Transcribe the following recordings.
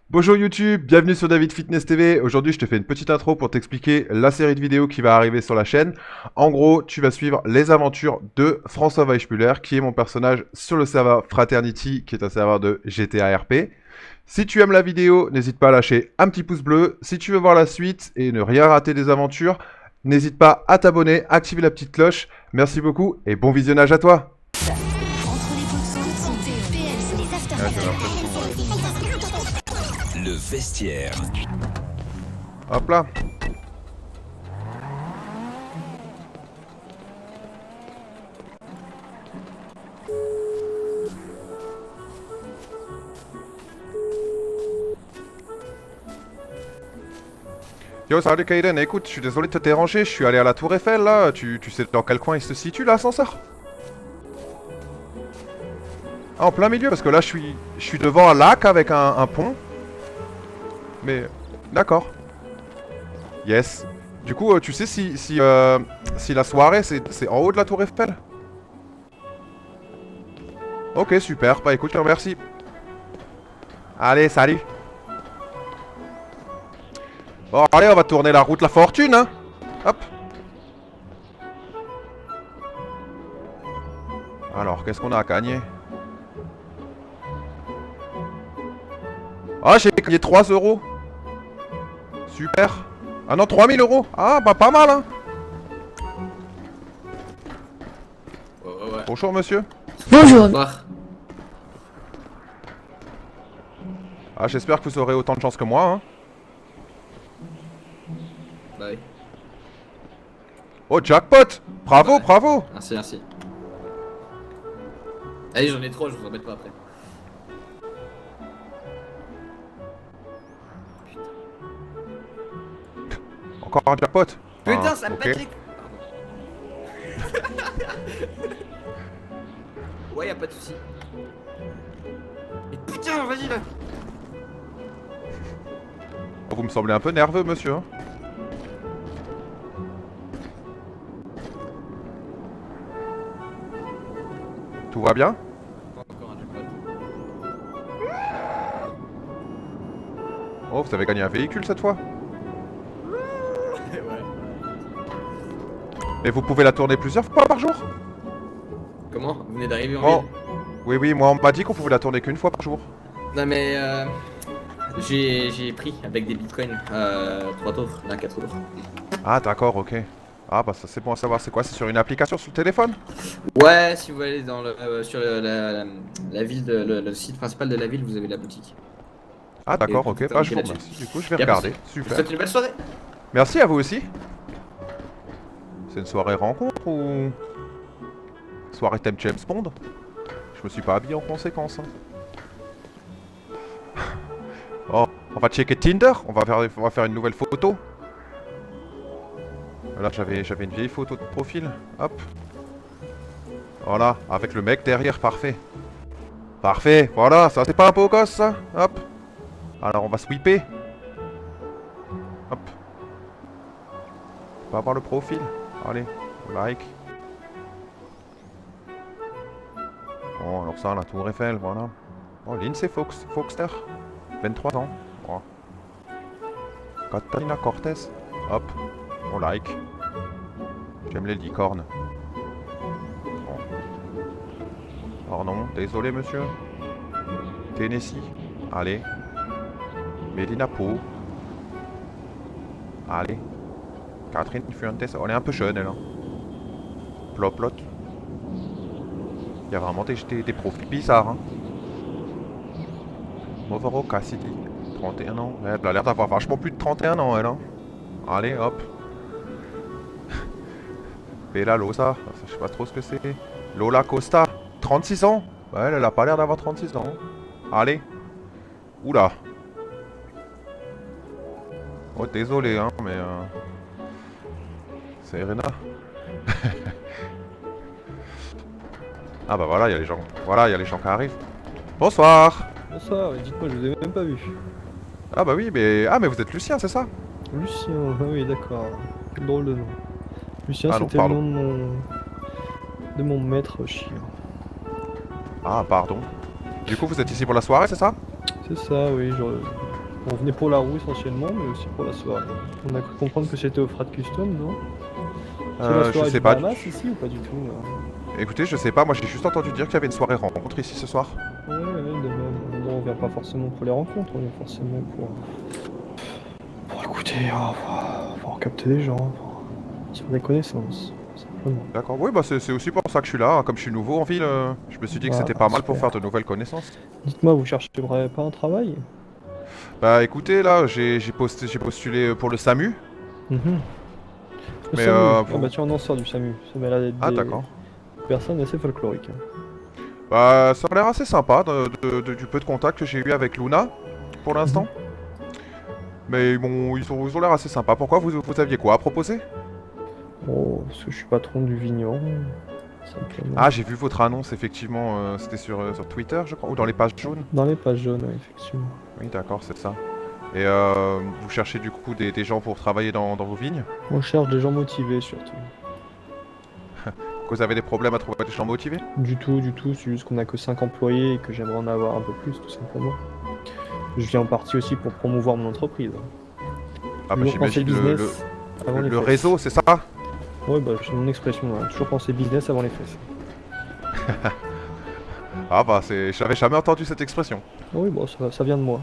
Bonjour YouTube, bienvenue sur David Fitness TV. Aujourd'hui, je te fais une petite intro pour t'expliquer la série de vidéos qui va arriver sur la chaîne. En gros, tu vas suivre les aventures de François Weichmuller, qui est mon personnage sur le serveur Fraternity, qui est un serveur de GTA RP. Si tu aimes la vidéo, n'hésite pas à lâcher un petit pouce bleu. Si tu veux voir la suite et ne rien rater des aventures, n'hésite pas à t'abonner, activer la petite cloche. Merci beaucoup et bon visionnage à toi. Entre les boxons, santé, PLC, les aftermath. Le vestiaire. Hop là. Yo, salut Kaiden, écoute, je suis désolé de te déranger, je suis allé à la Tour Eiffel là, tu sais dans quel coin il se situe l'ascenseur? Ah, en plein milieu, parce que là je suis devant un lac avec un pont. Mais, d'accord. Yes. Du coup, tu sais si la soirée c'est en haut de la Tour Eiffel? Ok, super, bah écoute, je te remercie. Allez, salut. Bon, allez, on va tourner la route la fortune, hein. Hop. Alors, qu'est-ce qu'on a à gagner? Ah, j'ai gagné 3 euros. Super. Ah non, 3000 euros. Ah, bah pas mal, hein. Ouais. Bonjour, monsieur. Bonjour. Bonsoir. Ah, j'espère que vous aurez autant de chance que moi, hein. Bah oui. Oh, jackpot. Bravo, Ouais. bravo. Merci. Allez, j'en ai trop, je vous embête pas après. Encore un jackpot. Putain, Ah, ça me ok. pète les... Pardon. Ouais, y'a pas de soucis. Et putain, vas-y là. Vous me semblez un peu nerveux, monsieur, hein. Tout va bien? Encore un jackpot. Oh, vous avez gagné un véhicule cette fois? Ouais. Mais vous pouvez la tourner plusieurs fois par jour? Comment? Vous venez d'arriver en Oh. ville? Oui, moi on m'a dit qu'on pouvait la tourner qu'une fois par jour. Non mais j'ai pris avec des bitcoins 3 tours, là 4 tours. Ah, d'accord, ok. Ah, bah ça c'est bon à savoir. C'est quoi? C'est sur une application sur le téléphone? Ouais, si vous allez dans sur la ville, le site principal de la ville, vous avez la boutique. Ah, d'accord, Et ok. tout Bah, je indiqué vous là-dessus. remercie. Du coup, je vais Y a pas de regarder. souci. Je vous Super. souhaite une belle soirée. Merci à vous aussi. C'est une soirée rencontre ou soirée thème James Bond? Je me suis pas habillé en conséquence, hein. Oh, on va checker Tinder. On va faire une nouvelle photo. Là, j'avais une vieille photo de profil. Hop. Voilà, avec le mec derrière, parfait. Parfait, voilà, ça c'est pas un beau gosse ça. Hop. Alors on va sweeper. Hop. On va voir le profil. Allez, like. Bon, alors ça, la Tour Eiffel, voilà. Oh, Lindsay Foxter. 23 ans. Oh. Catalina Cortez. Hop. On like. J'aime les licornes. Bon. Oh non, désolé monsieur. Tennessee. Allez. Medina Po. Allez. Catherine Fuentes. On est un peu jeune elle. Hein. Ploplot. Il y a vraiment des profils bizarres. Hein. Movaro Cassidy. 31 ans. Ouais, elle a l'air d'avoir vachement plus de 31 ans elle. Hein. Allez, hop. Bella Losa. Je sais pas trop ce que c'est. Lola Costa. 36 ans. Ouais, elle a pas l'air d'avoir 36 ans. Allez. Oula. Oh, désolé, hein, mais... C'est Irena. Ah bah voilà, il y a les gens. Voilà, il y a les gens qui arrivent. Bonsoir. Bonsoir, dites-moi, je vous ai même pas vu. Ah bah oui, mais... Ah, mais vous êtes Lucien, c'est ça? Lucien, ah oui, d'accord. Quel drôle de nom. Lucien, Ah non, c'était le pardon. nom de mon maître chien. Ah, pardon. Du coup, vous êtes ici pour la soirée, c'est ça? C'est ça, oui, On venait pour la roue essentiellement, mais aussi pour la soirée. On a cru comprendre que c'était au Frat Custom, non? C'est la Je soirée sais du pas. Bahamas ici ou pas du tout là? Écoutez, je sais pas, moi j'ai juste entendu dire qu'il y avait une soirée rencontre ici ce soir. Ouais, de même. Bon, on vient pas forcément pour les rencontres, on vient forcément pour écouter, pour capter des gens, pour sur des connaissances, simplement. D'accord, oui, bah c'est aussi pour ça que je suis là, hein. Comme je suis nouveau en ville, je me suis dit que Ah, c'était pas mal pour super. faire de nouvelles connaissances. Dites-moi, vous chercherez pas un travail? Bah écoutez, là j'ai postulé pour le SAMU. Le Mais, SAMU. Ah vous- bah tiens, on en sort du SAMU. Ça m'a l'air d'être Ah des d'accord. personnes assez folkloriques. Hein. Bah ça a l'air assez sympa du peu de contact que j'ai eu avec Luna pour l'instant. Mais bon, ils ont l'air assez sympas. Pourquoi vous aviez quoi à proposer? Oh, parce que je suis patron du vigneron, simplement. Ah, j'ai vu votre annonce effectivement, c'était sur Twitter je crois, ou dans les pages jaunes. Dans les pages jaunes, ouais, effectivement. Oui d'accord, c'est ça. Et vous cherchez du coup des gens pour travailler dans vos vignes? On cherche des gens motivés surtout. Vous avez des problèmes à trouver des gens motivés? Du tout, c'est juste qu'on a que 5 employés et que j'aimerais en avoir un peu plus, tout simplement. Je viens en partie aussi pour promouvoir mon entreprise. Ah bah Toujours penser j'imagine business avant les le fesses. réseau, c'est ça? Ouais, bah c'est mon expression, hein. Toujours penser business avant les fesses. Ah bah j'avais jamais entendu cette expression. Oui, bon, ça vient de moi.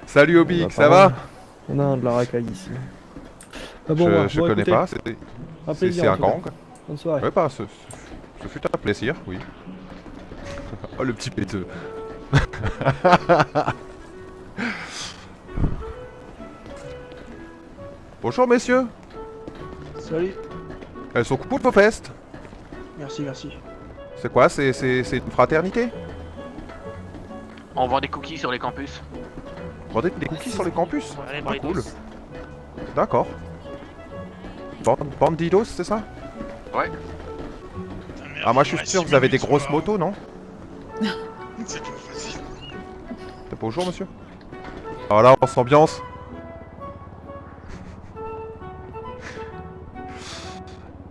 Salut Bah, Obik, ça pareil. va? On a de la racaille ici. Ah bon, Je bon, connais écoutez, pas, un plaisir. c'est en un tout cas. gang. Bonne soirée. Ouais bah ce fut un plaisir, oui. Oh le petit péteux. Bonjour messieurs. Salut. Elles sont cool vos festes. Merci, merci. C'est quoi? C'est une fraternité? On vend des cookies sur les campus. Vous vendez des cookies sur les campus? Ouais, Ah, cool. Doritos. D'accord. Bandidos, c'est ça? Ouais. Ah moi je suis sûr que vous avez des grosses motos, non? C'est pas facile. Bonjour monsieur. Voilà, on s'ambiance.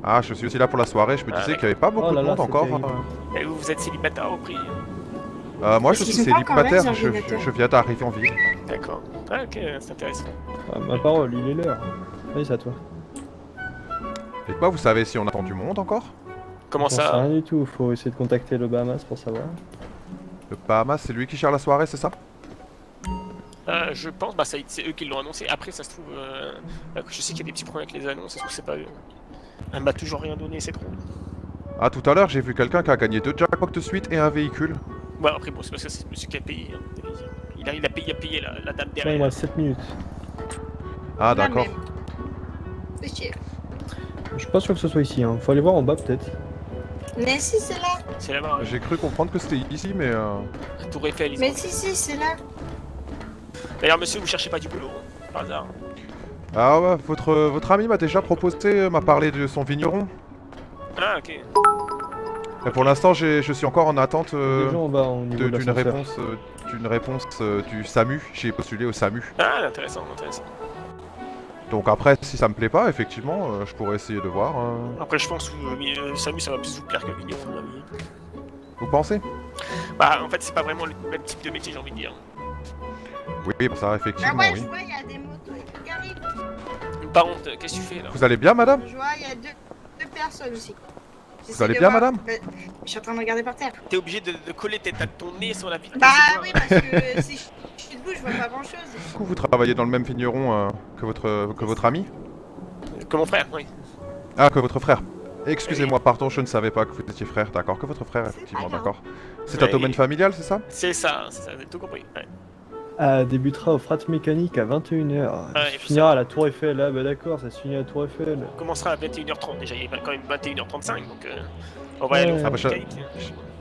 Ah, je suis aussi là pour la soirée, je me Ah, disais qu'il n'y avait pas beaucoup Oh là de là, monde c'est encore. terrible. Et vous êtes célibataire au prix. Moi je Parce suis qu'ils sont pas encore là, célibataire, les ordinateurs. je viens d'arriver en ville. D'accord. Ah, ok, c'est intéressant. Ah, ma parole, il est l'heure. Allez, c'est à toi. Et quoi, vous savez si on attend du monde encore? Comment J'en sais ça? rien du tout, faut essayer de contacter le Bahamas pour savoir. Le Bahamas, c'est lui qui gère la soirée, c'est ça? Je pense, bah c'est eux qui l'ont annoncé. Après, ça se trouve, je sais qu'il y a des petits problèmes avec les annonces, ça se trouve c'est pas eux. Elle m'a toujours rien donné, c'est trop. Ah, tout à l'heure, j'ai vu quelqu'un qui a gagné 2 jackpots de suite et un véhicule. Ouais, après, bon, c'est parce que c'est monsieur qui a payé. Hein. Il a payé la dame Tiens, il derrière. reste 7 minutes. Ah, d'accord. Ok. Je suis pas sûr que ce soit ici, hein. Faut aller voir en bas peut-être. Mais si, c'est là. C'est là-bas, J'ai cru comprendre que c'était ici, mais la Tour Eiffel. Ils Mais ont... si, c'est là. D'ailleurs, monsieur, vous cherchez pas du boulot, hein, par hasard? Ah ouais, votre ami m'a déjà proposé, m'a parlé de son vigneron. Ah, ok. Mais pour l'instant, je suis encore en attente Des gens en bas au niveau de d'une l'ascenseur. réponse du SAMU. J'ai postulé au SAMU. Ah, intéressant, intéressant. Donc après, si ça me plaît pas, effectivement, je pourrais essayer de voir. Après, je pense que Samu, ça va plus vous plaire que Vigneron, à mon avis. Vous pensez? Bah, en fait, c'est pas vraiment le même type de métier, j'ai envie de dire. Oui, bah ça, Ah effectivement, ouais, oui. je vois, il y a des motos et tout qui arrivent. Par contre, qu'est-ce que tu fais là? Vous allez bien, madame? Je vois, il y a deux personnes aussi. Vous allez bien, madame? Bah, je suis en train de regarder par terre. T'es obligé de coller ton nez sur la vitre. Bah oui, parce que si je suis debout, je vois pas grand chose. Du coup, vous travaillez dans le même vigneron que votre ami? Que mon frère, oui. Ah, que votre frère. Excusez-moi, pardon, je ne savais pas que vous étiez frère. D'accord, que votre frère, effectivement, pas grave. d'accord. C'est un Ouais, domaine il- familial, c'est ça? C'est ça, t'as tout compris. Ouais. Débutera au Frat Mécanique à 21h. Ouais, Se finira à la Tour Eiffel. Ah bah d'accord, ça se finit à la Tour Eiffel. On commencera à 21h30, déjà il est quand même 21h35, donc on va aller au Ouais. Frat Ah bah, je- mécanique.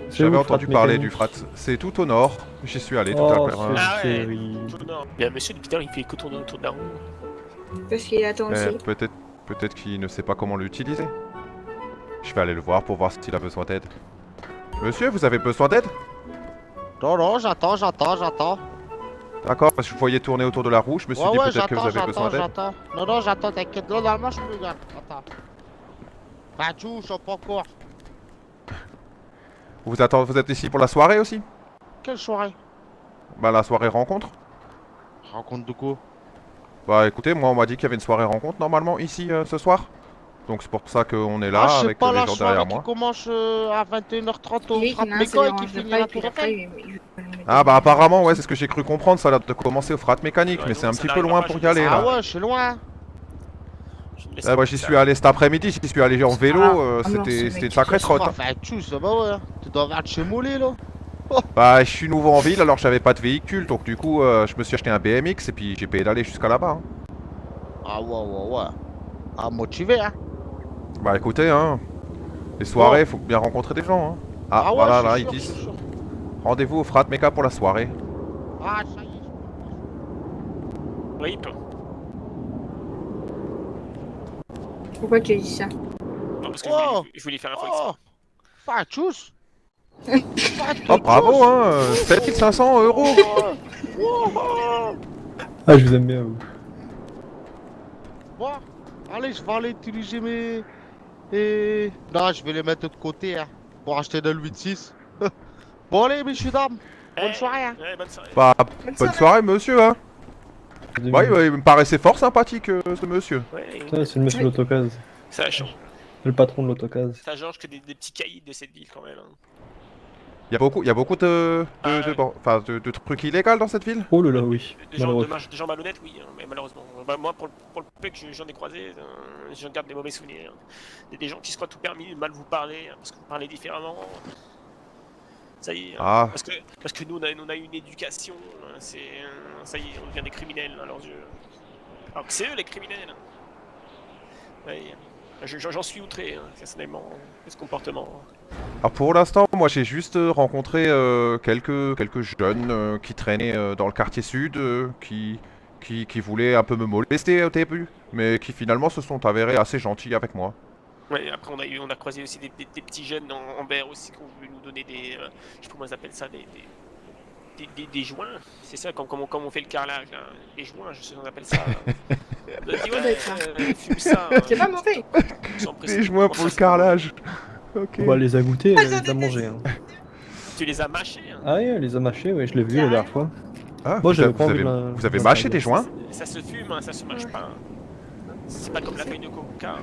C'est J'avais où, entendu Frat parler Mécanique du frat. C'est tout au nord. J'y suis allé tout à Oh, l'heure. Ah c'est ouais. terrible. Tout au nord. Bien, monsieur, depuis tard, il fait que tourner autour de la roue. Parce qu'il attend aussi. Peut-être qu'il ne sait pas comment l'utiliser. Je vais aller le voir pour voir s'il a besoin d'aide. Monsieur, vous avez besoin d'aide? Non, j'attends. D'accord, parce que je voyais tourner autour de la roue, je me suis dit peut-être que vous avez besoin d'aide. j'attends. Non, j'attends, t'inquiète. Non, normalement, je me garde. Attends. Bah, tu, je suis pas encore. Vous êtes ici pour la soirée aussi? Quelle soirée? Bah la soirée rencontre. Rencontre de quoi? Bah écoutez, moi on m'a dit qu'il y avait une soirée rencontre normalement ici ce soir. Donc c'est pour ça qu'on est là Ah, je sais avec pas les la gens soirée derrière qui moi. commence à 21h30 au Oui, Frat il y en a un, ça Méco et qui dérange finit pas, à et la puis Tour après, Eiffel. Ah bah apparemment ouais c'est ce que j'ai cru comprendre, ça a l'air de commencer au frat mécanique, Ouais, mais non, c'est un ça petit peu n'arrivera loin pas, pour je y aller sais. là. Ah ouais, je suis loin. Je ne laisse Ah, moi pas j'y ça. suis allé cet après-midi, j'y suis allé en vélo, Ah, non, c'était c'est une sacrée trotte. Hein. Enfin, tu ça va ouais. Tu dois avoir de chez Mollet là. Bah je suis nouveau en ville alors j'avais pas de véhicule, donc du coup je me suis acheté un BMX et puis j'ai pédalé jusqu'à là-bas. Hein. Ah ouais. Ah, motivé hein. Bah écoutez hein, les soirées faut bien rencontrer des gens. Hein. Ah, ouais, voilà je là suis ils sûr, disent je suis sûr. rendez-vous au frat méca pour la soirée. Ah, ça y est. Oui, peut. Pourquoi tu as dit ça? Non, parce que Oh. je voulais faire un faux Oh. Pas tous. Oh bravo hein, 7500 euros. Ah, je vous aime bien, vous. Bon, allez, je vais aller utiliser mes... Et... Non, je vais les mettre de côté, hein, pour acheter de l'8.6. Bon, allez, messieurs, dames, bonne soirée, hein. Ouais, bonne soirée. Bah bonne soirée monsieur hein. Deux Bah minutes. il me paraissait fort sympathique ce monsieur. Ouais, Ça, c'est le monsieur de l'autocase. ça change. C'est le patron de l'autocase. Ça change que des petits caïds de cette ville quand même. Hein. Il y a beaucoup de trucs illégaux dans cette ville. Oh là là, oui. De gens, Malheureux. de gens malhonnêtes, oui, hein, mais malheureusement. Bah, moi, pour le peu que j'en ai croisé, j'en garde des mauvais souvenirs. Des gens qui se croient tout permis, mal vous parler, hein, parce que vous parlez différemment. Ça y est. Hein, Ah, parce que nous, on a une éducation. Hein, ça y est, on devient des criminels à leurs yeux. Alors que c'est eux les criminels. Ouais, j'en suis outré, hein, personnellement, de ce comportement. alors pour l'instant, moi j'ai juste rencontré quelques jeunes qui traînaient dans le quartier sud, qui voulaient un peu me molester au début, mais qui finalement se sont avérés assez gentils avec moi. Ouais, après on a croisé aussi des petits jeunes en vert aussi qui ont voulu nous donner des, je sais pas comment ils appellent ça, des joints. C'est ça, comme on fait le carrelage, là. Des joints, je sais qu'on appelle ça. On a dit, ouais, fume ça. C'est pas mauvais. Des joints pour le carrelage. Ok. On va les a goûtés et les a mangés. Hein. Tu les as mâchés. Hein. Ah, oui, elle les a mâchés, ouais, je l'ai vu la dernière fois. Ah, Moi, j'avais vous pas envie avez, de la- vous avez de mâché la des joints? Ça se fume, hein, ça se mâche pas. C'est pas comme la feuille de coca.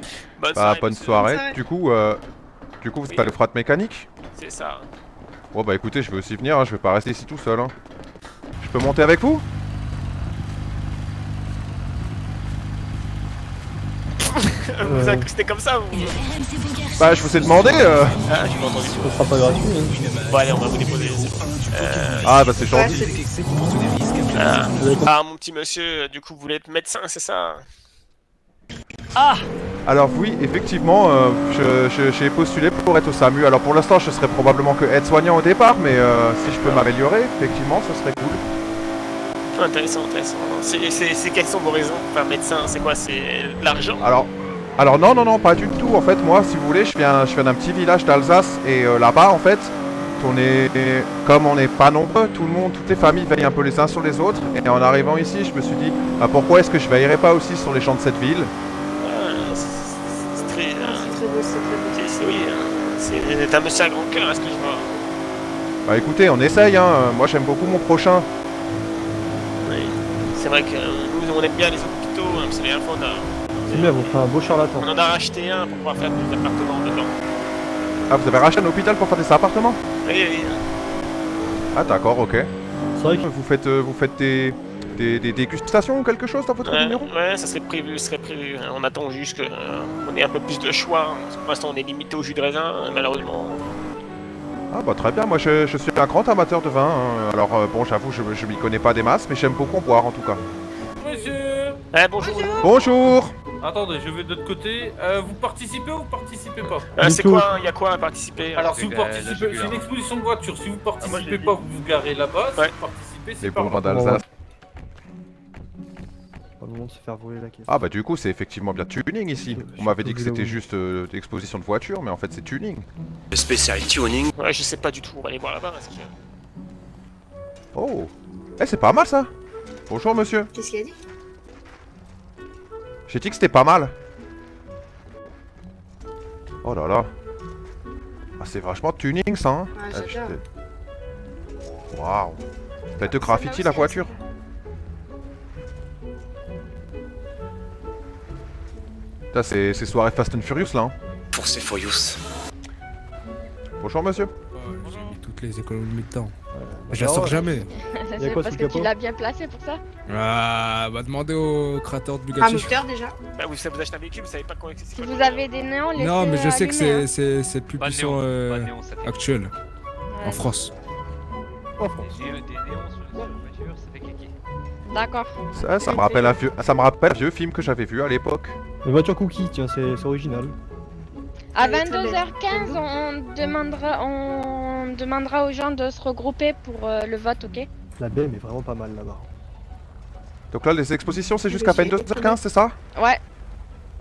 Bonne Bah soirée, bonne monsieur. soirée. soirée. Du coup, vous êtes Oui. à le frat mécanique? C'est ça. Bon bah écoutez, je vais aussi venir, hein, je vais pas rester ici tout seul. Hein. Je peux monter avec vous? Vous accostez comme ça, vous? Le RMC Bunker Bah je vous ai demandé. Ah, j'ai pas entendu. Ce sera pas gratuit. Hein. Bon, allez, on va vous déposer. Ah bah c'est gentil. Ah, mon petit monsieur, du coup, vous voulez être médecin, c'est ça? Alors oui, effectivement, j'ai postulé pour être au SAMU. Alors pour l'instant, je serai probablement que aide-soignant au départ, mais si je peux m'améliorer, effectivement, ce serait cool. Intéressant, intéressant. C'est quelles sont vos raisons pour faire médecin? C'est quoi? C'est l'argent? Alors non, pas du tout. En fait, moi, si vous voulez, je viens d'un petit village d'Alsace et là-bas, en fait, comme on n'est pas nombreux, tout le monde, toutes les familles veillent un peu les uns sur les autres. Et en arrivant ici, je me suis dit, ah, pourquoi est-ce que je veillerais pas aussi sur les gens de cette ville? C'est très. C'est très beau, c'est très beau. Oui, c'est un monsieur à grand cœur, est-ce que je vois? Bah écoutez, on essaye. Hein. Moi, j'aime beaucoup mon prochain. Oui. C'est vrai que nous, on aime bien les hôpitaux, hein, parce que la dernière fois, C'est bien, vous faites un beau charlatan. on en a racheté un pour pouvoir faire des appartements dedans. Ah, vous avez racheté un hôpital pour faire des appartements? Oui. Ah d'accord, ok. C'est vrai que Vous faites des dégustations ou quelque chose dans votre numéro? Ouais, ça serait prévu, On attend juste qu'on ait un peu plus de choix. Hein, parce que pour l'instant, on est limité au jus de raisin, malheureusement. Ah bah très bien, moi je suis un grand amateur de vin. Hein. Alors bon, j'avoue, je m'y connais pas des masses, mais j'aime beaucoup en boire en tout cas. Monsieur! Eh, bonjour. Bonjour! Attendez, je vais de l'autre côté. Vous participez ou vous participez pas? C'est quoi? Il y a quoi à participer? Alors, si vous participez, c'est une exposition de voitures. Si vous participez pas, vous vous garez là-bas. Si Ouais. vous participez, c'est Les pas bons vins grave. d'Alsace. pas le moment de se faire voler la caisse. Ah bah du coup c'est effectivement bien tuning ici. On m'avait dit que c'était juste exposition de voiture, mais en fait c'est tuning. Spécial tuning. Ouais, je sais pas du tout. On va aller voir là-bas. Parce que... Oh! Eh c'est pas mal ça! Bonjour monsieur. Qu'est-ce qu'il a dit? J'ai dit que c'était pas mal. Oh là là. Ah c'est vachement tuning ça hein. Ah, j'adore. Waouh. T'as été graffiti la voiture? Putain, c'est soirée Fast and Furious là. Hein. Pour ces Furious. Bonjour monsieur. J'ai mis toutes les économies de temps. Ouais, Je la sors jamais. Y'a quoi sous le capot? bien placé pour ça. Ah, va demander au créateur de Un Bugatti. moteur déjà. Bah, vous achetez un véhicule, vous savez pas comment c'est. Si vous avez des néons, laissez Non, mais je sais que allumer, c'est le plus puissant actuel hein. en France. En France. Des néons sur les voitures, ça fait cliquer. D'accord. Ça me rappelle un vieux film que j'avais vu à l'époque. Une voiture cookie, tiens, c'est original. À Elle est très belle. 22h15, on demandera aux gens de se regrouper pour le vote, ok? La BM est vraiment pas mal là-bas. Donc là, les expositions, c'est jusqu'à peine 2h15, c'est ça? Ouais.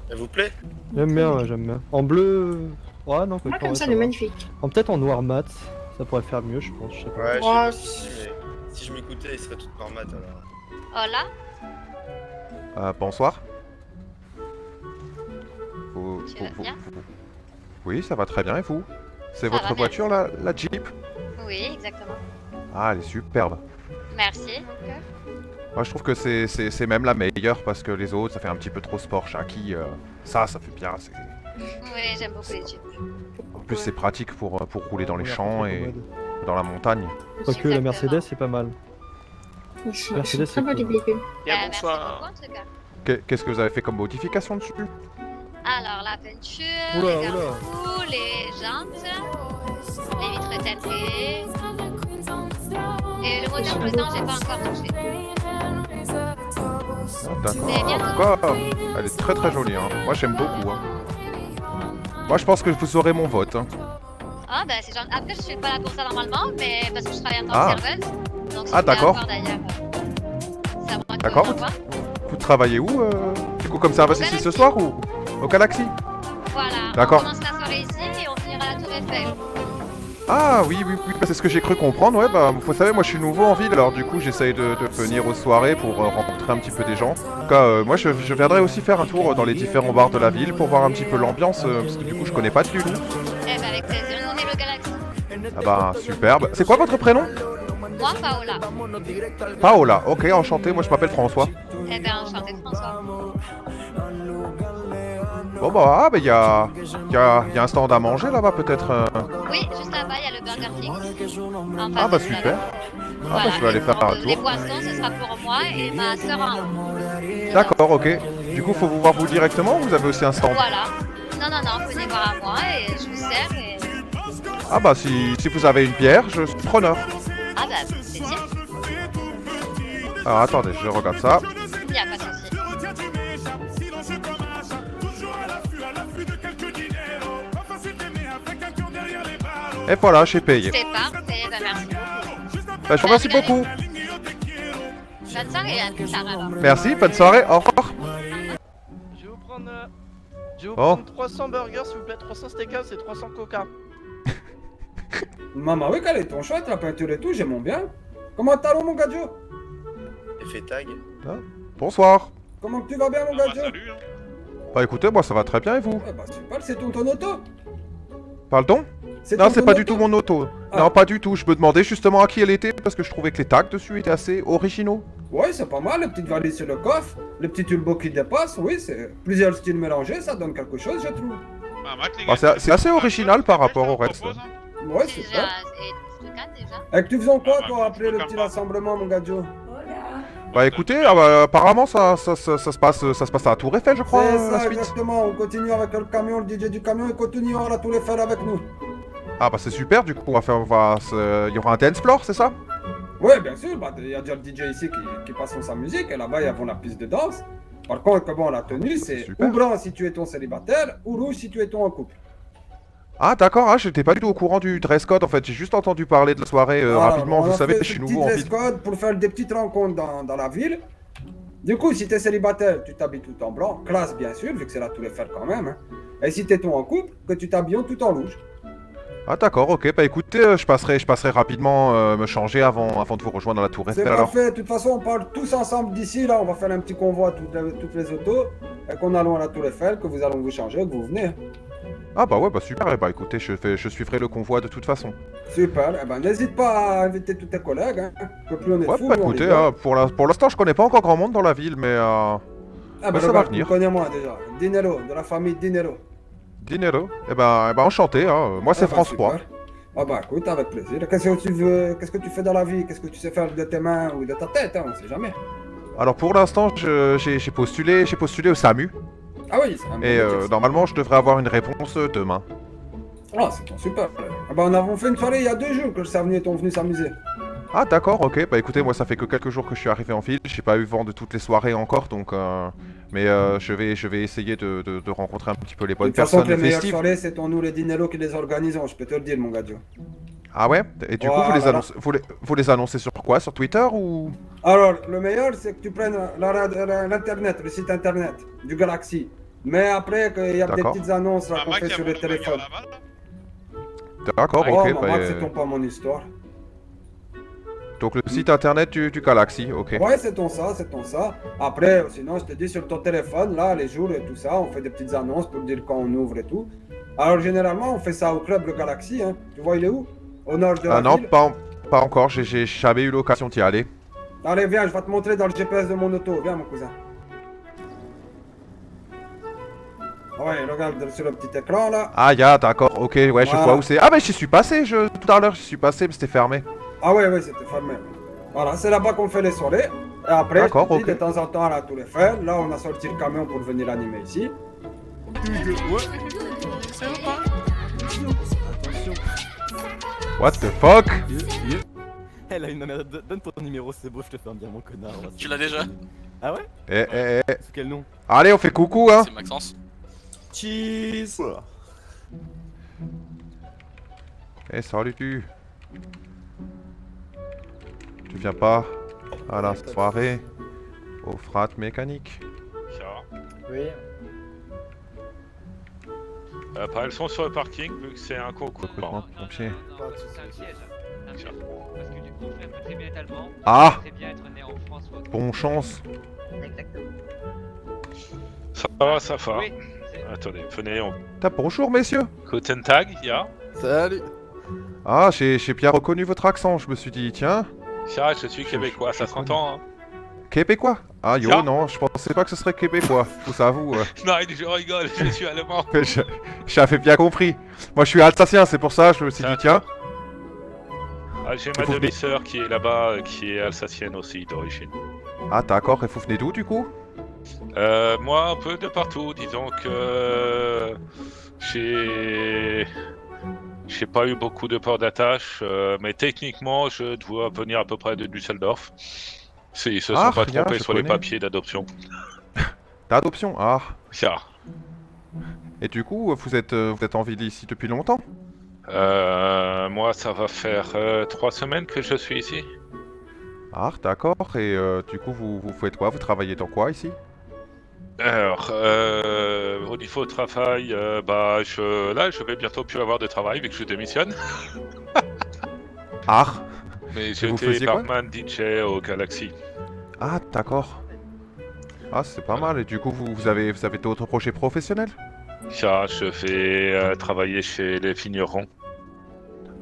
Ça vous plaît? J'aime bien, ouais, j'aime bien. En bleu... Ouais, non, Ah, peut-être comme ça, elle est magnifique. peut-être en noir mat, ça pourrait faire mieux, je pense, je sais pas. Ouais, je Oh, sais pas mais si je m'écoutais, il serait tout en mat alors. Hola, Bonsoir. tu vas bien? Oui, ça va très bien, et vous? C'est Ça va, votre merci. voiture, la Jeep? Oui, exactement. Ah, elle est superbe. Merci. Moi, je trouve que c'est même la meilleure, parce que les autres, ça fait un petit peu trop sport Shaki. Ça fait bien. Oui, j'aime beaucoup les jeeps. En plus, c'est pratique pour rouler dans les Ouais, champs c'est et commode. dans la montagne. Quoique la Mercedes, c'est pas mal. Mercedes, c'est cool. Bien, Merci bonsoir. beaucoup en tout cas. Qu'est-ce que vous avez fait comme modification dessus? Alors, la peinture, Oula, les oula. garde-fous, les jantes, les vitres teintées. Et le moteur président, j'ai pas encore touché. Ah, d'accord. Mais bientôt. En tout cas, elle est très très jolie. Hein. Moi, j'aime beaucoup. Hein. Moi, je pense que vous aurez mon vote. Hein. Ah, bah c'est gentil. Après, je suis pas là pour ça normalement, mais parce que je travaille en tant Ah. que serveuse. Donc, si Ah, vous voulez d'accord. encore, d'ailleurs, c'est à moi que D'accord. on envoie. Vous travaillez où Du coup, comme serveuse ici ce soir ou au Galaxy? Voilà. D'accord. On commence la soirée ici et on finira à la Tour Eiffel. Ah oui, bah, c'est ce que j'ai cru comprendre. Ouais, bah, vous savez, moi je suis nouveau en ville, alors du coup j'essaye de venir aux soirées pour rencontrer un petit peu des gens. En tout cas, moi je viendrai aussi faire un tour dans les différents bars de la ville pour voir un petit peu l'ambiance, parce que du coup je connais pas du tout. Eh ben, avec plaisir. Nous, on est le Galaxy. Ah bah, superbe. C'est quoi votre prénom? Moi, Paola. Paola, ok, enchanté, moi je m'appelle François. Eh ben, enchanté, François. Bon bah, il y a un stand à manger là-bas peut-être. Oui, juste là-bas, il y a le Burger King. En face Ah bah de super. là-bas. Ah Voilà. bah je vais aller faire un Les tour. boissons, ce sera pour moi et ma soeur en haut. D'accord, ok. Du coup, faut vous voir vous directement ou vous avez aussi un stand? Voilà. Non, venez voir à moi et je vous sers et... Ah bah, si vous avez une bière, je suis preneur. Ah bah, c'est sûr. Alors attendez, je regarde ça. Il n'y a pas de souci. Et voilà, j'ai payé. C'est parfait, bah merci beaucoup. Bah, je vous remercie beaucoup. Bonne soirée, à plus tard alors. Merci, bonne soirée, au revoir. Je vais vous prendre, Oh. 300 burgers, s'il vous plaît, 300 steakhouse et 300 coca. Maman, oui, qu'elle est ton chouette, la peinture et tout, j'aime bien. Comment t'allons, mon gadjo? Effet tag. Bonsoir. Comment tu vas bien, mon gadjo? Bah écoutez, moi ça va très bien et vous? Eh bah super, c'est ton auto. Parle-t-on? Non, ton c'est pas auto du tout mon auto. Ah. Non, pas du tout. Je me demandais justement à qui elle était parce que je trouvais que les tags dessus étaient assez originaux. Ouais, c'est pas mal, les petites valises sur le coffre, le petit turbo qui dépasse, oui, c'est plusieurs styles mélangés, ça donne quelque chose, je trouve. Bah, c'est assez original par rapport au reste. Ouais, C'est super. déjà... Et tu te calmes déjà? Et que tu faisais quoi, toi, après le petit rassemblement, mon gadjo? Bah écoutez, apparemment ça se passe à la Tour Eiffel, je crois, C'est la ça, suite. exactement, on continue avec le camion, le DJ du camion, et continuons à la Tour Eiffel avec nous. Ah bah c'est super, du coup il y aura un dance floor, c'est ça? Ouais, bien sûr, bah, il y a déjà le DJ ici qui passe sa musique, et là-bas, il y a la piste de danse. Par contre, comment la tenue, c'est Super. ou blanc si tu es ton célibataire, ou rouge si tu es ton en couple. Ah d'accord, ah, j'étais pas du tout au courant du dress code en fait, j'ai juste entendu parler de la soirée Alors, rapidement, on vous a savez, fait je suis ce nouveau en petit ville. dress code pour faire des petites rencontres dans la ville. Du coup, si tu es célibataire, tu t'habilles tout en blanc, classe bien sûr, vu que c'est la Tour Eiffel quand même. Hein. Et si tu es ton en couple, que tu t'habilles tout en rouge. Ah d'accord, ok, bah écoutez, je passerai rapidement me changer avant de vous rejoindre dans la Tour C'est Eiffel alors. parfait, de toute façon, on parle tous ensemble d'ici, là, on va faire un petit convoi, toutes les autos, et qu'on allons à la Tour Eiffel, que vous allons vous changer, que vous venez. Ah bah ouais, bah super, et bah écoutez, je suivrai le convoi de toute façon. Super, eh ben n'hésite pas à inviter tous tes collègues, hein. Que plus on est Ouais, fous, bah plus on écoutez, rigole. pour l'instant je connais pas encore grand monde dans la ville, mais Ah bah, ben ça va regarde, tu me venir. connais moi déjà. Dinero, de la famille Dinero. Dinero, eh ben enchanté, hein. Moi c'est Ah bah, François. super. Ah bah écoute, avec plaisir. Qu'est-ce que tu fais dans la vie? Qu'est-ce que tu sais faire de tes mains ou de ta tête, hein? On sait jamais. Alors pour l'instant, j'ai postulé au SAMU, Ah oui, c'est un bon et métier, ça. normalement je devrais avoir une réponse demain. Ah, c'est bon, super. Ah bah on a fait une soirée il y a 2 jours que le Savenu est venu s'amuser. Ah d'accord, ok, bah écoutez, moi ça fait que quelques jours que je suis arrivé en ville, j'ai pas eu vent de toutes les soirées encore, donc mais je vais essayer de rencontrer un petit peu les De bonnes toute façon, personnes les meilleures festives. soirées, c'est nous les Dinero qui les organisons, je peux te le dire, mon gars Joe. Ah ouais? Et du coup, vous les Voilà. annoncez, vous les annoncez sur quoi? Sur Twitter ou? Alors, le meilleur, c'est que tu prennes l'internet, le site internet du Galaxy. Mais après, qu'il y a des D'accord. petites annonces là, qu'on fait sur le téléphone. D'accord, Oh, ok, maman, bah, c'est ton pas mon histoire. donc le site internet du Galaxy, ok. Ouais, c'est ton ça, c'est ton ça. Après, sinon, je te dis sur ton téléphone, là, les jours et tout ça, on fait des petites annonces pour dire quand on ouvre et tout. Alors, généralement, on fait ça au club Le Galaxy, hein. Tu vois, il est où? Au nord de la Ah non, ville. pas encore, j'ai jamais eu l'occasion d'y aller. Allez, viens, je vais te montrer dans le GPS de mon auto. Viens, mon cousin. Ouais, regarde sur le petit écran, là. Ah, d'accord, ok, ouais, je Voilà. vois où c'est. Ah, mais j'y suis passé, tout à l'heure, j'y suis passé, mais c'était fermé. Ah ouais, c'était fermé. Voilà, c'est là-bas qu'on fait les soirées. Et après, je D'accord, te dis, ok. de temps en temps, à la Tour Eiffel, là, on a sorti le camion pour venir animer ici. What the fuck? Elle a une manière. Donne ton numéro, c'est beau, je te fais un diamant, connard. Tu l'as déjà? Ah ouais? Eh. Sous quel nom? Allez, on fait coucou, hein. C'est Maxence. Cheese! Eh, salut tu. Tu viens pas à la soirée au frat mécanique? Oui. Elles sont sur le parking vu que c'est un concours. Recrutement de pompiers. C'est un piège. Un piège. Parce que du coup, frère peut très bien être allemand. Ah! Très bien être né en France ou autre. Bon chance. Exactement. Ça va, ça va. Oui. Attendez, venez, on... Bonjour messieurs. Guten Tag, ja. Salut! Ah, j'ai bien reconnu votre accent, je me suis dit, tiens, Ja, je suis québécois, ça s'entend, hein. québécois. Ah yo, Ça non, je pensais pas que ce serait québécois, tout ça avoue. Non, je rigole, je suis allemand. J'avais bien compris. Moi je suis alsacien, c'est pour ça, je me suis dit, tiens. Ah, j'ai ma demi-sœur qui est là-bas, qui est alsacienne aussi d'origine. Ah d'accord, et vous venez d'où du coup? Moi, un peu de partout, disons que j'ai pas eu beaucoup de port d'attache, mais techniquement, je dois venir à peu près de Düsseldorf. Ils se sont pas rien, trompés je sur les connais. papiers d'adoption. D'adoption, ah. Ça. Et du coup, vous êtes en ville ici depuis longtemps? Moi, ça va faire 3 semaines que je suis ici. Ah d'accord, et du coup vous faites quoi? Vous travaillez dans quoi ici? Alors, au niveau travail, je vais bientôt plus avoir de travail vu que je démissionne. Ah. Mais Et vous j'étais faisiez quoi? barman DJ au Galaxy. Ah d'accord. Ah c'est pas mal, et du coup vous avez d'autres projets professionnels? Ça, je vais travailler chez les vignerons.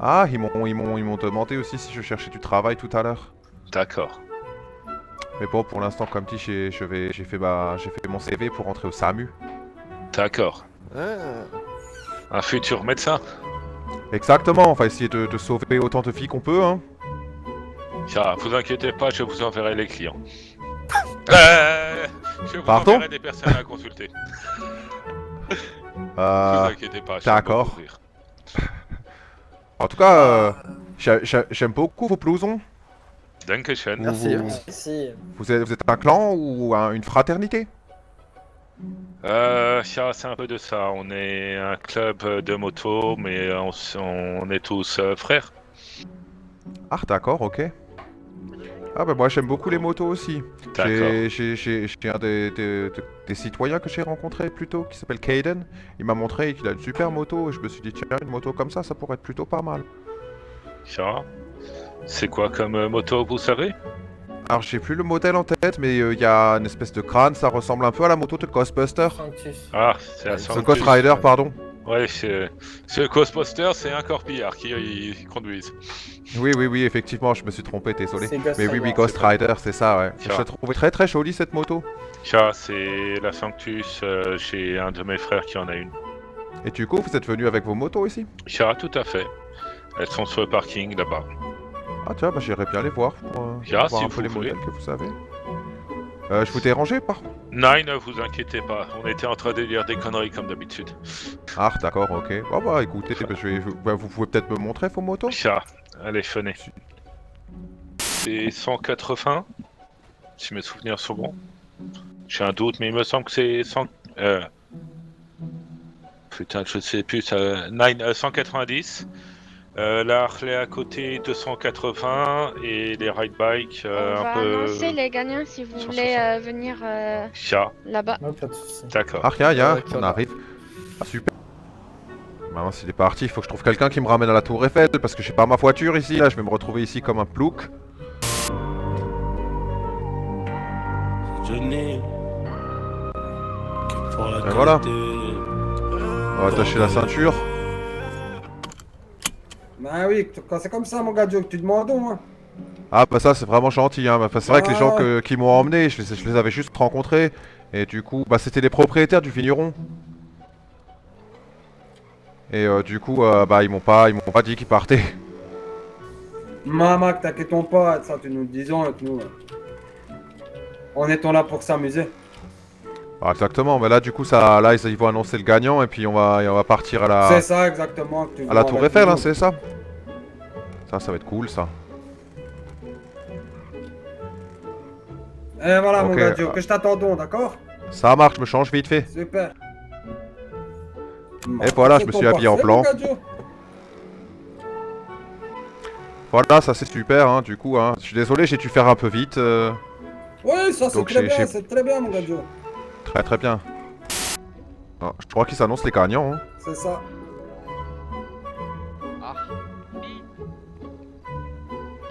Ah, ils m'ont demandé aussi si je cherchais du travail tout à l'heure. D'accord. Mais bon, pour l'instant, comme dit, j'ai fait mon CV pour rentrer au SAMU. D'accord. Un futur médecin. Exactement, on va essayer de sauver autant de vies qu'on peut, hein. Ça, vous inquiétez pas, je vous enverrai les clients. Je vous Pardon? enverrai des personnes à consulter. Vous inquiétez pas, je vais D'accord. vous ouvrir. En tout cas, j'aime beaucoup vos blousons. Dankeschön. Merci. Vous êtes un clan ou une fraternité? Ça, c'est un peu de ça. On est un club de moto, mais on est tous frères. Ah, d'accord, ok. Ah, bah moi j'aime beaucoup les motos aussi. D'accord. J'ai un des citoyens que j'ai rencontré plus tôt qui s'appelle Caden. Il m'a montré qu'il a une super moto et je me suis dit, tiens, une moto comme ça pourrait être plutôt pas mal. Ça. C'est quoi comme moto, vous savez? Alors j'ai plus le modèle en tête, mais il y a une espèce de crâne, ça ressemble un peu à la moto de Ghostbuster. Ah, c'est la The Ghost Rider, pardon. Ouais, c'est le Ghostbuster, c'est un corbillard qui conduise. Oui, effectivement, je me suis trompé, désolé. C'est Ghost Mais oui, Rider. Ghost Rider, c'est ça, ouais. Ça. Je la trouve très très jolie cette moto. Ça, c'est la Sanctus, j'ai un de mes frères qui en a une. Et du coup, vous êtes venu avec vos motos ici? Ça, tout à fait. Elles sont sur le parking là-bas. Ah tiens, bah j'irai bien les voir pour Ah, voir si un peu vous les voulez. modèles que vous savez. Je vous dérangez par contre? Non, ne vous inquiétez pas, on était en train de lire des conneries comme d'habitude. Ah d'accord, ok. Bon bah écoutez, bah, vous pouvez peut-être me montrer vos motos? Ça, allez, venez. C'est 180, si mes souvenirs sont bons. J'ai un doute, mais il me semble que c'est 100... Putain, je sais plus, 190. La Harley à côté 280 et les ride bikes On un va peu... annoncer les gagnants si vous 160. voulez venir Ça, là-bas. Ouais, pas de soucis. d'accord. Ah rien, Ok, on arrive. Ah super. Maintenant s'il est parti, il faut que je trouve quelqu'un qui me ramène à la tour Eiffel, parce que j'ai pas ma voiture ici, là je vais me retrouver ici comme un plouc. Et voilà. On va attacher la ceinture. Bah oui, quand c'est comme ça, mon gars, Joe, que tu demandes, hein. Ah bah ça c'est vraiment gentil, hein. Enfin, c'est vrai que les gens Ah. qui m'ont emmené, je les avais juste rencontrés. Et du coup, bah c'était les propriétaires du vigneron. Et du coup, bah ils m'ont pas dit qu'ils partaient. Maman, que t'inquiète pas, ça, tu nous le disons, et que nous, on est là pour s'amuser. Ah, exactement, mais là du coup ça, là ils vont annoncer le gagnant et puis on va partir à C'est ça, exactement. Que tu la vois tour avec Eiffel, nous. hein, c'est ça. Ça va être cool ça. Et voilà, mon Ok, gars, Joe, que je t'attendons, d'accord? Ça marche, je me change vite fait. Super. Et voilà, je me suis habillé en blanc. Voilà, ça c'est super, hein, du coup, hein. Je suis désolé, j'ai dû faire un peu vite. Oui, ça c'est Donc, très bien, j'ai- c'est très bien, mon gars, Joe. Très très bien. Ah, je crois qu'ils s'annoncent les gagnants. Hein. C'est ça.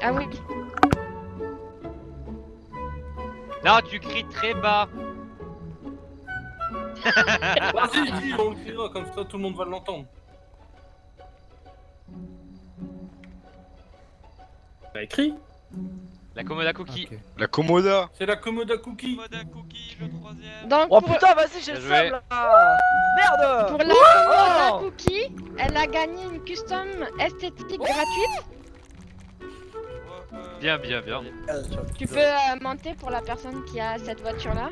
Ah oui. Non, tu cries très bas. Vas-y, dis, on le criera, comme ça tout le monde va l'entendre. T'as écrit? La Comoda Cookie. La Komoda. C'est la Komoda Cookie. Donc Oh pour, putain, vas-y, j'ai le Bien joué. seum là. Merde. pour la Comoda Cookie, elle a gagné une custom esthétique gratuite. Bien, bien, bien. Tu peux monter pour la personne qui a cette voiture là.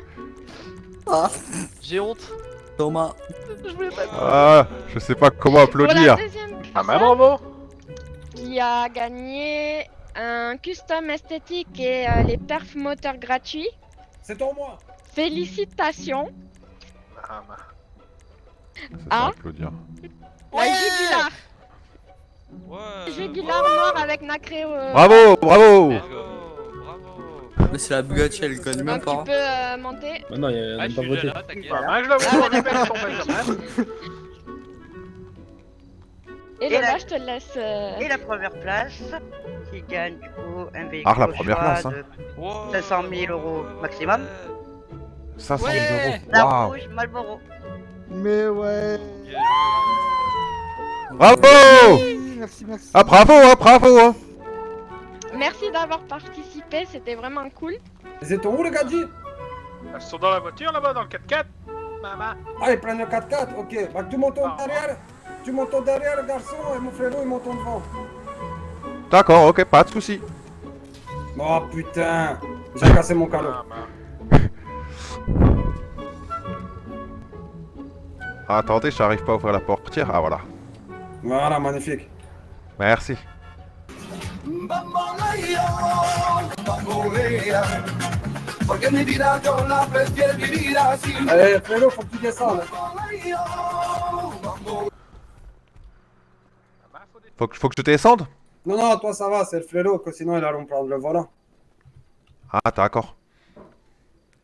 J'ai honte. Thomas. Je voulais pas. Ah, je sais pas comment Pour la applaudir. deuxième Ah bah personne bravo. qui a gagné un custom esthétique et les perfs moteurs gratuits. C'est en moi. Félicitations. C'est Ah. ça, applaudir. La Jugular. Jugular noir avec nacré au... Bravo, bravo. Mais c'est la Bugatti, elle gagne même Donc tu pas. peux monter. Bah non, il y a Ah, même je pas suis voté. là, t'inquiète. je la vois, on appelle son Benjamin. Et Lola, je te laisse... Et la première place, qui gagne du coup un véhicule Ah, la au première choix place, hein. de 500 000 € maximum. 500 000 euros. La Waouh. rouge Marlboro. Mais ouais. Bravo. Merci, merci. Ah bravo, hein, bravo. Hein. Merci d'avoir participé, c'était vraiment cool. Ils étaient où, les gars, J? Elles sont dans la voiture là-bas, dans le 4x4. Maman. Ah, ils prennent le 4x4, ok. Bah, tu montes en derrière. Tu montes en derrière, le garçon, et mon frérot, il monte en devant. D'accord, ok, pas de soucis. Oh putain, j'ai cassé mon canot. Ah, attendez, j'arrive pas à ouvrir la portière. Ah voilà. Voilà, magnifique. Merci. Allez, frérot, faut que tu descendes. Faut que je descende. Non, non, toi ça va, c'est le frérot, que sinon il allait me prendre le volant. Ah, d'accord.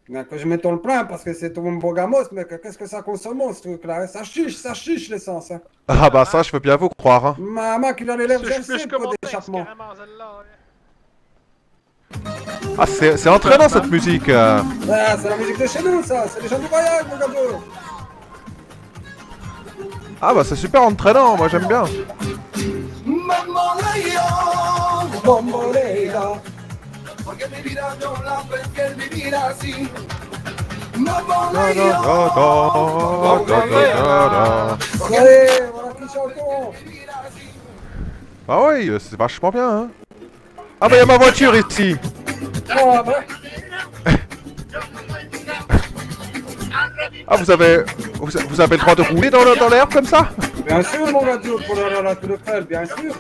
Mais que je mette dans le plein parce que c'est tout mon beau gamos, mais qu'est-ce que ça consomme ce truc-là? Ça chiche l'essence. Hein. Ah bah ça, je veux bien vous croire. Hein. Maman, qu'il a les lèvres Je peux gercées pour commenter, d'échappement. carrément, celle-là. Ah, c'est entraînant cette musique. Ah, c'est la musique de chez nous, ça, c'est les gens du voyage, mon gars. Ah bah c'est super entraînant, moi j'aime bien. Allez, voilà qui chantons. Ah oui, c'est vachement bien, hein. Ah bah y'a ma voiture ici. Ah bah. Ah vous avez le droit de rouler dans l'air comme ça? Bien sûr mon gars, pour la Tour Eiffel, bien sûr.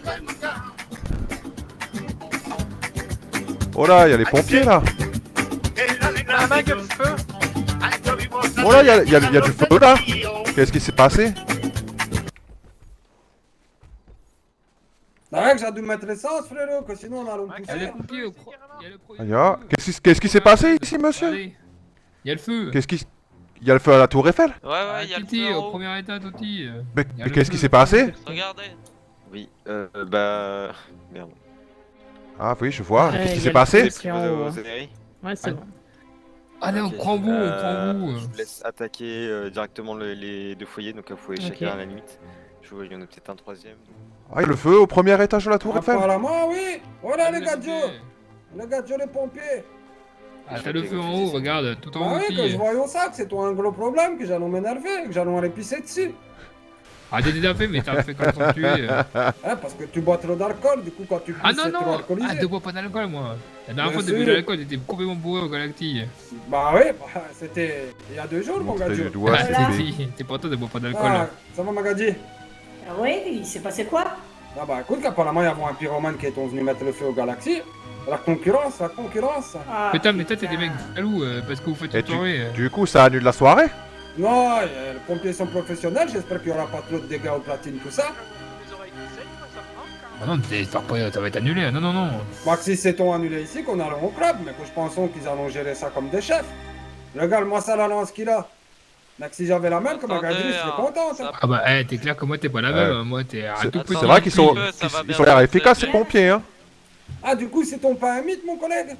Oh là, y'a les pompiers là. Oh là, y'a du feu là. Qu'est-ce qui s'est passé? C'est vrai que j'ai dû mettre l'essence frérot, que sinon on allait me pousser. Qu'est-ce qui s'est passé ici, monsieur? Il y a le feu. Il y a le feu à la Tour Eiffel? Ouais, il y a le feu. Au premier étage, Toti. Mais qu'est-ce qui s'est passé? Regardez. Oui, bah... Merde. Ah oui, je vois. Qu'est-ce qui s'est passé? Ouais, c'est bon. Allez, on prend vous, Je vous laisse attaquer directement les deux foyers, donc vous pouvez chacun à la limite. Je vois, il y en a peut-être un troisième. Ah, il y a le feu au premier étage de la Tour Eiffel? Apparemment, oui. Voilà les gars, les gars, les pompiers. Ah, t'as le feu en haut, regarde, tout en haut. Ah oui, que je voyais ça, que c'est toi un gros problème, que j'allais m'énerver, que j'allais aller pisser dessus. Ah, t'es déjà fait, mais t'as fait quand on tuer. Parce que tu bois trop d'alcool, du coup quand tu pisses, Ah non, c'est trop non. alcoolisé. Ah, tu bois pas d'alcool, moi. La dernière Bien fois, t'as bu sûr. de l'alcool, t'étais complètement bourré au Galactique. Bah oui, bah, c'était il y a 2 jours, mon gars. T'es pas toi de boire pas d'alcool. Ah, ça va, Magadji? Ah oui, il s'est passé quoi? Ah bah écoute, apparemment, il y avait un pyromane qui est venu mettre le feu au Galaxy. La concurrence, la concurrence. Putain, mais toi, t'es des mecs jaloux parce que vous faites Et une soirée. du coup, ça annule la soirée? Non, les pompiers sont professionnels, j'espère qu'il n'y aura pas trop de dégâts aux platines, tout ça. Ah non, ça va être annulé, non, non, non. Bah si c'est-on annulé ici, qu'on allons au club, mais que je pensons qu'ils allont gérer ça comme des chefs. Regarde-moi ça, la lance qu'il a. Donc si j'avais la même, comme Magadji, je serais contente. Hein. Ah bah, t'es clair que moi, t'es pas la même, moi, t'es un tout petit. C'est vrai qu'ils ont l'air efficaces, ces pompiers, hein. Ah, du coup, c'est ton pas un mythe, mon collègue?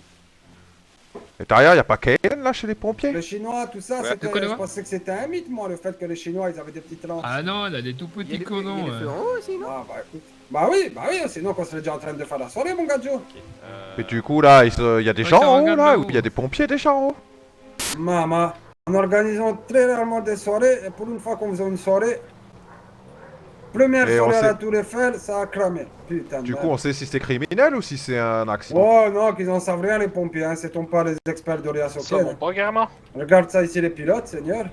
Et derrière, y a pas Ken là chez les pompiers? Les Chinois, tout ça, c'était... je pensais que c'était un mythe, moi, le fait que les Chinois, ils avaient des petites lances. Ah non, on a des tout petits cordons. Ah bah écoute. Bah oui, sinon qu'on serait déjà en train de faire la soirée, mon gars Joe. Et du coup, là, il y a des gens en haut, là, ou il y a des pompiers déjà en haut? Maman, en organisant très rarement des soirées, et pour une fois qu'on faisait une soirée, première Et soirée on à la sait- Tour Eiffel, ça a cramé. Putain de Du merde. coup, on sait si c'est criminel ou si c'est un accident. Oh non, qu'ils en savent rien les pompiers, hein, c'est pas les experts d'Orias Ça, mon pas gamin. Regarde ça ici les pilotes, seigneur.